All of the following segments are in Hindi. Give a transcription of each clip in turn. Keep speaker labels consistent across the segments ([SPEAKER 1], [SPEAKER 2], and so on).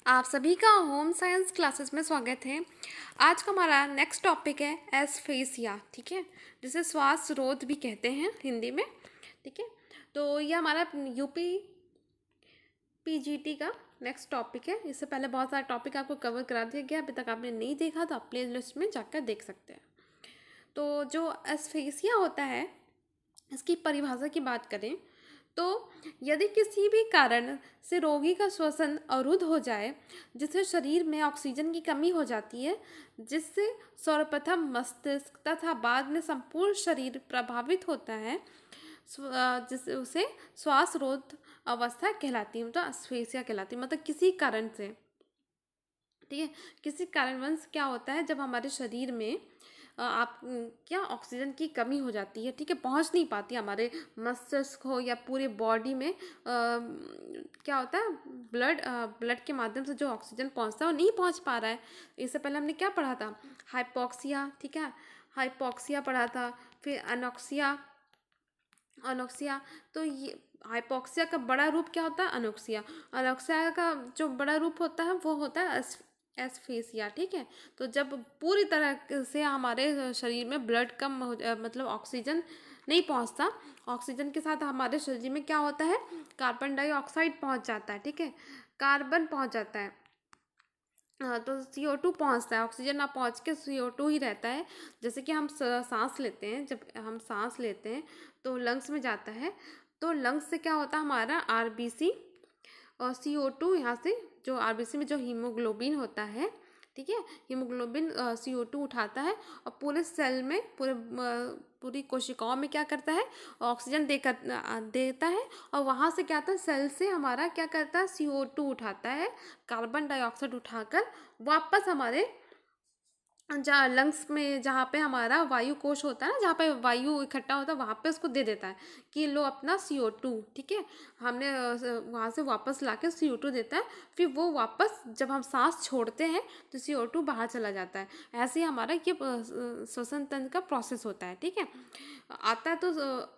[SPEAKER 1] आप सभी का होम साइंस क्लासेस में स्वागत है। आज का हमारा नेक्स्ट टॉपिक है एस्फेसिया, ठीक है, जिसे श्वास रोध भी कहते हैं हिंदी में, ठीक है। तो ये हमारा यूपी पीजीटी का नेक्स्ट टॉपिक है। इससे पहले बहुत सारा टॉपिक आपको कवर करा दिया गया, अभी तक आपने नहीं देखा तो आप प्ले लिस्ट में जाकर देख सकते हैं। तो जो एस्फेसिया होता है, इसकी परिभाषा की बात करें तो यदि किसी भी कारण से रोगी का श्वसन अवरुद्ध हो जाए, जिससे शरीर में ऑक्सीजन की कमी हो जाती है, जिससे सर्वप्रथम मस्तिष्क तथा बाद में संपूर्ण शरीर प्रभावित होता है, जिससे उसे श्वास रोध अवस्था कहलाती है, मतलब एस्फेसिया कहलाती है। मतलब किसी कारण से, ठीक है, किसी कारणवश क्या होता है, जब हमारे शरीर में आप क्या ऑक्सीजन की कमी हो जाती है, ठीक है, पहुंच नहीं पाती हमारे मस्तिष्क हो या पूरे बॉडी में क्या होता है, ब्लड के माध्यम से जो ऑक्सीजन पहुंचता है वो नहीं पहुंच पा रहा है। इससे पहले हमने क्या पढ़ा था, हाइपोक्सिया, ठीक है, हाइपोक्सिया पढ़ा था, फिर अनोक्सिया। अनोक्सिया, तो ये हाइपोक्सिया का बड़ा रूप क्या होता है, अनोक्सिया। अनोक्सिया का जो बड़ा रूप होता है वो होता है एस्फेसिया, ठीक है। तो जब पूरी तरह से हमारे शरीर में ब्लड कम हो मतलब ऑक्सीजन नहीं पहुंचता, ऑक्सीजन के साथ हमारे शरीर में क्या होता है, कार्बन डाइऑक्साइड पहुंच जाता है, ठीक है, कार्बन पहुंच जाता है। हाँ, तो CO2 पहुंचता है, ऑक्सीजन ना पहुंच के CO2 ही रहता है। जैसे कि हम सांस लेते हैं, जब हम सांस लेते हैं तो लंग्स में जाता है, तो लंग्स से क्या होता है, हमारा RBC और CO2 यहाँ से, जो RBC में जो हीमोग्लोबिन होता है, ठीक है, हीमोग्लोबिन CO2 उठाता है और पूरे सेल में, पूरी कोशिकाओं में क्या करता है, ऑक्सीजन देता है। और वहाँ से क्या आता है, सेल से हमारा क्या करता है, CO2 उठाता है, कार्बन डाइऑक्साइड उठाकर वापस हमारे जहाँ लंग्स में, जहाँ पे हमारा वायु कोश होता है ना, जहाँ पे वायु इकट्ठा होता है, वहाँ पे उसको दे देता है कि लो अपना CO2, ठीक है, हमने वहाँ से वापस लाके CO2 देता है। फिर वो वापस जब हम सांस छोड़ते हैं तो CO2 बाहर चला जाता है। ऐसे ही हमारा ये श्वसन तंत्र का प्रोसेस होता है, ठीक है। आता है तो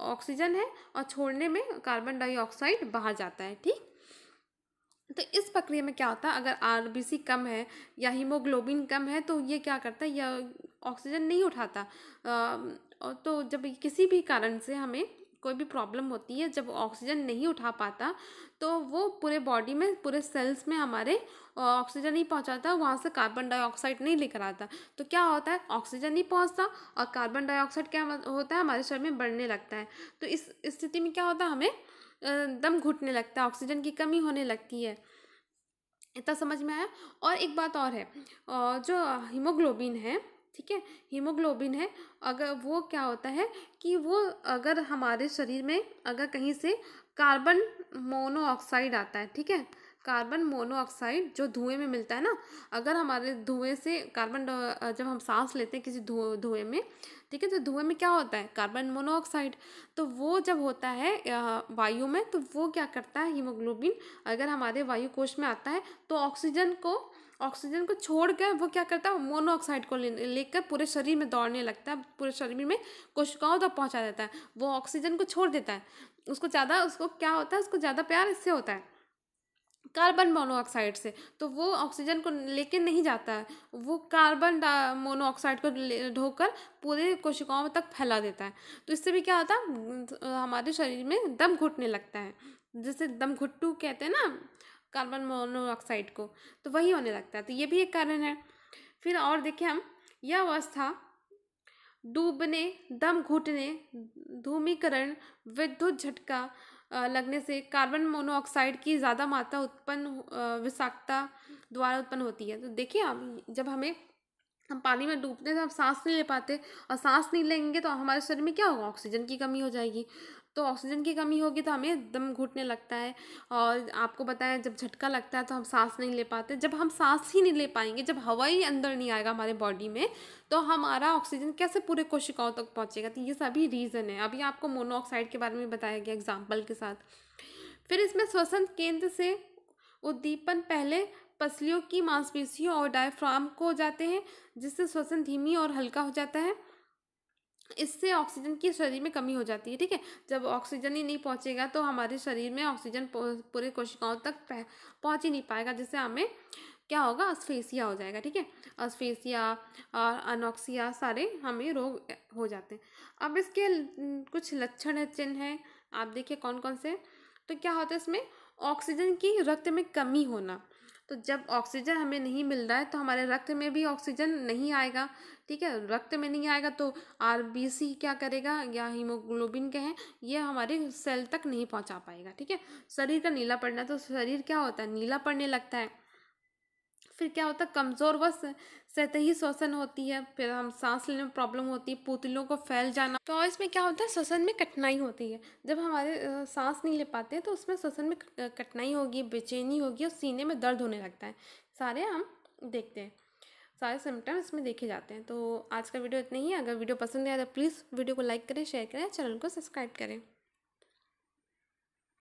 [SPEAKER 1] ऑक्सीजन है और छोड़ने में कार्बन डाइऑक्साइड बाहर जाता है, ठीक। तो इस प्रक्रिया में क्या होता है, अगर RBC कम है या हीमोग्लोबिन कम है तो ये क्या करता है, यह ऑक्सीजन नहीं उठाता। और तो जब किसी भी कारण से हमें कोई भी प्रॉब्लम होती है, जब ऑक्सीजन नहीं उठा पाता, तो वो पूरे बॉडी में, पूरे सेल्स में हमारे ऑक्सीजन नहीं पहुंचाता, वहाँ से कार्बन डाइऑक्साइड नहीं लेकर आता। तो क्या होता है, ऑक्सीजन नहीं पहुंचता और कार्बन डाइऑक्साइड क्या होता है, हमारे शरीर में बढ़ने लगता है। तो इस स्थिति में क्या होता है, हमें दम घुटने लगता है, ऑक्सीजन की कमी होने लगती है। इतना समझ में आया। और एक बात और है, जो हीमोग्लोबिन है, ठीक है, हीमोग्लोबिन है, अगर वो क्या होता है कि वो, अगर हमारे शरीर में अगर कहीं से कार्बन मोनोऑक्साइड आता है, ठीक है, कार्बन मोनोऑक्साइड जो धुएं में मिलता है ना, अगर हमारे धुएं से जब हम सांस लेते हैं किसी धुएं में, ठीक है, तो धुएं में क्या होता है, कार्बन मोनोऑक्साइड। तो वो जब होता है वायु में, तो वो क्या करता है, हीमोग्लोबिन अगर हमारे वायु कोश में आता है तो ऑक्सीजन को छोड़कर वो क्या करता है, मोनोऑक्साइड को लेकर पूरे शरीर में दौड़ने लगता है, पूरे शरीर में कोशिकाओं तक पहुंचा देता है। वो ऑक्सीजन को छोड़ देता है, उसको क्या होता है, उसको ज़्यादा प्यार इससे होता है, कार्बन मोनोऑक्साइड से। तो वो ऑक्सीजन को लेके नहीं जाता है, वो कार्बन मोनोऑक्साइड को ढोकर पूरे कोशिकाओं तक फैला देता है। तो इससे भी क्या होता है, हमारे शरीर में दम घुटने लगता है, जिसे दम घुट्टू कहते हैं ना, कार्बन मोनोऑक्साइड को, तो वही होने लगता है। तो ये भी एक कारण है। फिर और देखें हम, यह अवस्था डूबने, दम घुटने, धूमीकरण, विद्युत झटका लगने से, कार्बन मोनोऑक्साइड की ज़्यादा मात्रा विषाक्तता द्वारा उत्पन्न होती है। तो देखिए आप, जब हम पानी में डूबते हैं तो हम सांस नहीं ले पाते, और सांस नहीं लेंगे तो हमारे शरीर में क्या होगा, ऑक्सीजन की कमी हो जाएगी। तो ऑक्सीजन की कमी होगी तो हमें दम घुटने लगता है। और आपको बताया, जब झटका लगता है तो हम सांस नहीं ले पाते। जब हम सांस ही नहीं ले पाएंगे, जब हवा ही अंदर नहीं आएगा हमारे बॉडी में, तो हमारा ऑक्सीजन कैसे पूरे कोशिकाओं तक पहुंचेगा। तो ये सभी रीज़न है। अभी आपको मोनोऑक्साइड के बारे में बताया गया एग्जाम्पल के साथ। फिर इसमें श्वसन केंद्र से उद्दीपन पहले पसलियों की मांसपेशियों और डायफ्राम को हो जाते हैं, जिससे श्वसन धीमी और हल्का हो जाता है। इससे ऑक्सीजन की शरीर में कमी हो जाती है, ठीक है। जब ऑक्सीजन ही नहीं पहुंचेगा तो हमारे शरीर में ऑक्सीजन पूरे कोशिकाओं तक पहुंच ही नहीं पाएगा, जिससे हमें क्या होगा, अस्फेसिया हो जाएगा, ठीक है। अस्फेसिया और अनोक्सिया सारे हमें रोग हो जाते हैं। अब इसके कुछ लक्षण चिन्ह हैं, आप देखिए कौन कौन से। तो क्या होता है इसमें, ऑक्सीजन की रक्त में कमी होना। तो जब ऑक्सीजन हमें नहीं मिल रहा है तो हमारे रक्त में भी ऑक्सीजन नहीं आएगा, ठीक है। रक्त में नहीं आएगा तो आरबीसी क्या करेगा, या हीमोग्लोबिन कहें, ये हमारे सेल तक नहीं पहुंचा पाएगा, ठीक है। शरीर का नीला पड़ना, तो शरीर क्या होता है, नीला पड़ने लगता है। फिर क्या होता है, कमज़ोर व सतही श्वसन होती है, फिर हम सांस लेने में प्रॉब्लम होती है, पुतलों को फैल जाना। तो इसमें क्या होता है, श्वसन में कठिनाई होती है। जब हमारे सांस नहीं ले पाते तो उसमें श्वसन में कठिनाई होगी, बेचैनी होगी और सीने में दर्द होने लगता है। सारे हम देखते हैं, सारे सिम्टम्स इसमें देखे जाते हैं। तो आज का वीडियो इतना ही है। अगर वीडियो पसंद आया तो प्लीज़ वीडियो को लाइक करें, शेयर करें, चैनल को सब्सक्राइब करें।